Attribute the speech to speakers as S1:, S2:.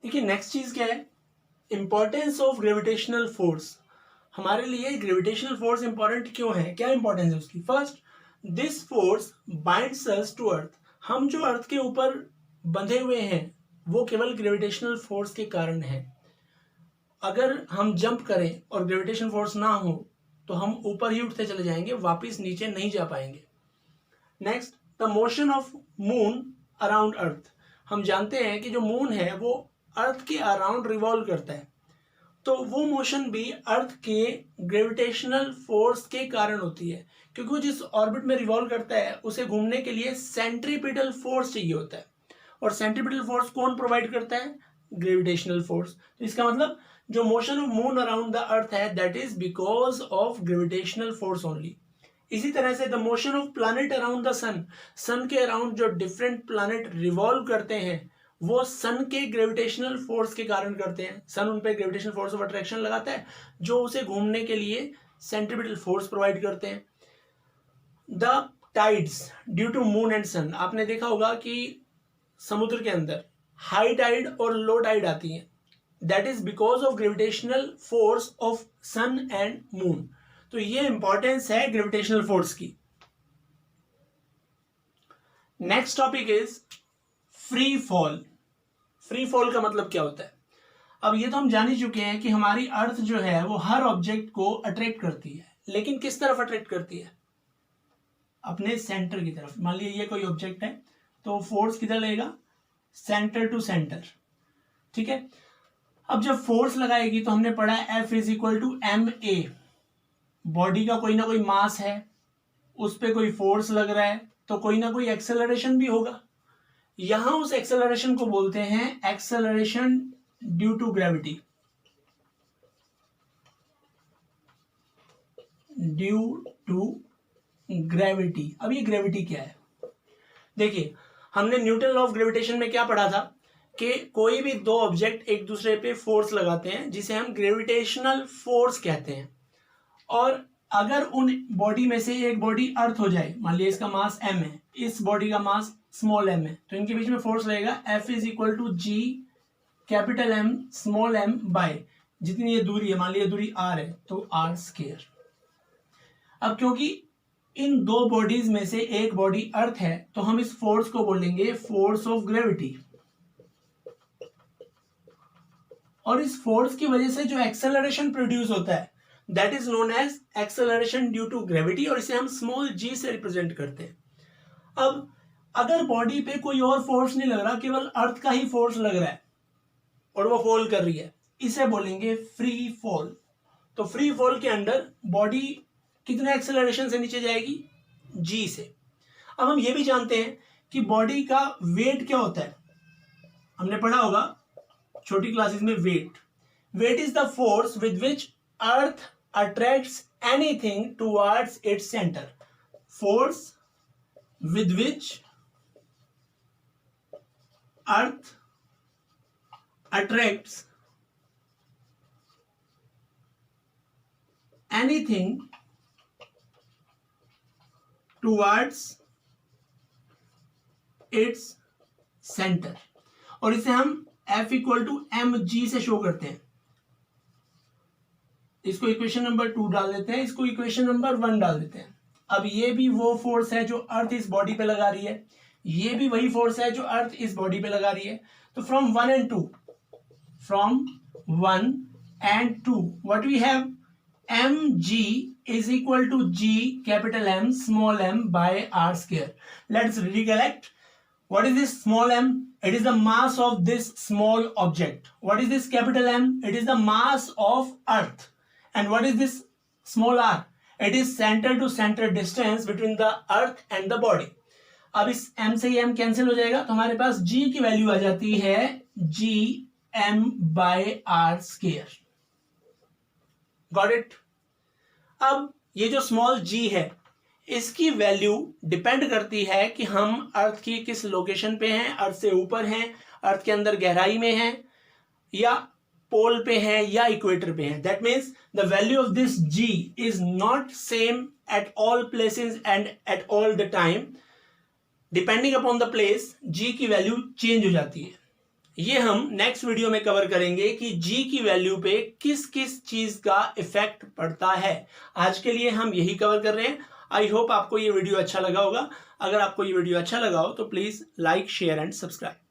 S1: देखिए नेक्स्ट चीज क्या है, इंपॉर्टेंस ऑफ ग्रेविटेशनल फोर्स। हमारे लिए ग्रेविटेशनल फोर्स इंपॉर्टेंट क्यों है, क्या इंपॉर्टेंस है उसकी। First, this force binds us to earth. हम जो अर्थ के ऊपर बंधे हुए हैं वो केवल ग्रेविटेशनल फोर्स के कारण है। अगर हम जंप करें और ग्रेविटेशन फोर्स ना हो तो हम ऊपर ही उठते चले जाएंगे, वापस नीचे नहीं जा पाएंगे। Next, the motion of moon around earth. हम जानते हैं कि जो मून है वो अर्थ के अराउंड रिवॉल्व करता है, तो वो मोशन भी अर्थ के ग्रेविटेशनल फोर्स के कारण होती है, क्योंकि वो जिस ऑर्बिट में रिवॉल्व करता है उसे घूमने के लिए सेंट्रीपिटल फोर्स चाहिए होता है, और सेंट्रीपिटल फोर्स कौन प्रोवाइड करता है, ग्रेविटेशनल फोर्स। तो इसका मतलब जो motion of moon around the earth है that is because of gravitational force only. इसी तरह से the motion of planet around the sun, sun के अराउंड जो डिफरेंट प्लैनेट रिवॉल्व करते हैं वो सन के ग्रेविटेशनल फोर्स के कारण करते हैं। सन उन पे ग्रेविटेशनल फोर्स ऑफ अट्रैक्शन लगाता है जो उसे घूमने के लिए सेंट्रीपिटल फोर्स प्रोवाइड करते हैं। The tides due to moon and sun, आपने देखा होगा कि समुद्र के अंदर हाई टाइड और लो टाइड आती है, that is because of gravitational force of sun and moon. तो ये इंपॉर्टेंस है ग्रेविटेशनल फोर्स की। Next topic is free fall. Free fall का मतलब क्या होता है। अब ये तो हम जान ही चुके हैं कि हमारी अर्थ जो है वो हर ऑब्जेक्ट को अट्रैक्ट करती है, लेकिन किस तरफ अट्रैक्ट करती है, अपने सेंटर की तरफ। मान लीजिए ये कोई ऑब्जेक्ट है तो फोर्स किधर लगेगा, सेंटर टू सेंटर, ठीक है। अब जब फोर्स लगाएगी तो हमने पढ़ा है F is equal to m a. Body का कोई ना कोई मास है, उस पर कोई फोर्स लग रहा है तो कोई ना कोई एक्सेलरेशन भी होगा। यहां उस एक्सेलरेशन को बोलते हैं acceleration due to gravity. Due to gravity. अब ये ग्रेविटी क्या है, देखिए हमने न्यूटन लॉ ऑफ ग्रेविटेशन में क्या पढ़ा था कि कोई भी दो ऑब्जेक्ट एक दूसरे पे फोर्स लगाते हैं जिसे हम ग्रेविटेशनल फोर्स कहते हैं। और अगर उन बॉडी में से एक बॉडी अर्थ हो जाए, मान लीजिए इसका मास m है, इस बॉडी का मास स्मॉल m है, तो इनके बीच में फोर्स लगेगा F is equal to G capital M small m by जितनी ये दूरी है, मान लीजिए दूरी r है तो r स्क्वायर। अब क्योंकि इन दो बॉडीज में से एक बॉडी अर्थ है तो हम इस फोर्स को बोलेंगे फोर्स ऑफ ग्रेविटी, और इस फोर्स की वजह से जो एक्सेलरेशन प्रोड्यूस होता है that is known as acceleration due to gravity, और इसे हम स्मॉल g से रिप्रेजेंट करते हैं। अब अगर बॉडी पे कोई और फोर्स नहीं लग रहा, केवल अर्थ का ही फोर्स लग रहा है और वो फॉल कर रही है, इसे बोलेंगे फ्री फॉल। तो फ्री फॉल के अंडर बॉडी कितने एक्सेलरेशन से नीचे जाएगी, g से। अब हम ये भी जानते हैं कि बॉडी का वेट क्या होता है, हमने पढ़ा होगा छोटी क्लासेस में weight is the force with which earth attracts anything towards its centre. Force with which earth attracts anything towards its centre, और इसे हम F equal to m g से शो करते हैं। इसको इक्वेशन नंबर 2 डाल देते हैं, इसको इक्वेशन नंबर 1 डाल देते हैं। अब ये भी वो फोर्स है जो अर्थ इस बॉडी पे लगा रही है, ये भी वही फोर्स है जो अर्थ इस बॉडी पे लगा रही है। तो from 1 and 2 what we have, m g is equal to G capital M small m by r square. Let's recollect, what is this small m? It is the mass of this small object. What is this capital M? It is the mass of earth. And what is this small r? It is center to center distance between the earth and the body. अब इस m से ये m cancel हो जाएगा तो हमारे पास g की value आ जाती है g m by r square. Got it? अब ये जो स्मॉल g है इसकी वैल्यू डिपेंड करती है कि हम अर्थ की किस लोकेशन पे हैं, अर्थ से ऊपर हैं, अर्थ के अंदर गहराई में हैं, या पोल पे हैं, या इक्वेटर पे हैं। That means the value of this g is not same at all places and at all the time. Depending upon the place g की वैल्यू चेंज हो जाती है। ये हम नेक्स्ट वीडियो में कवर करेंगे कि जी की वैल्यू पे किस किस चीज का इफेक्ट पड़ता है। आज के लिए हम यही कवर कर रहे हैं। आई होप आपको ये वीडियो अच्छा लगा होगा। अगर आपको ये वीडियो अच्छा लगा हो तो please like, share and subscribe.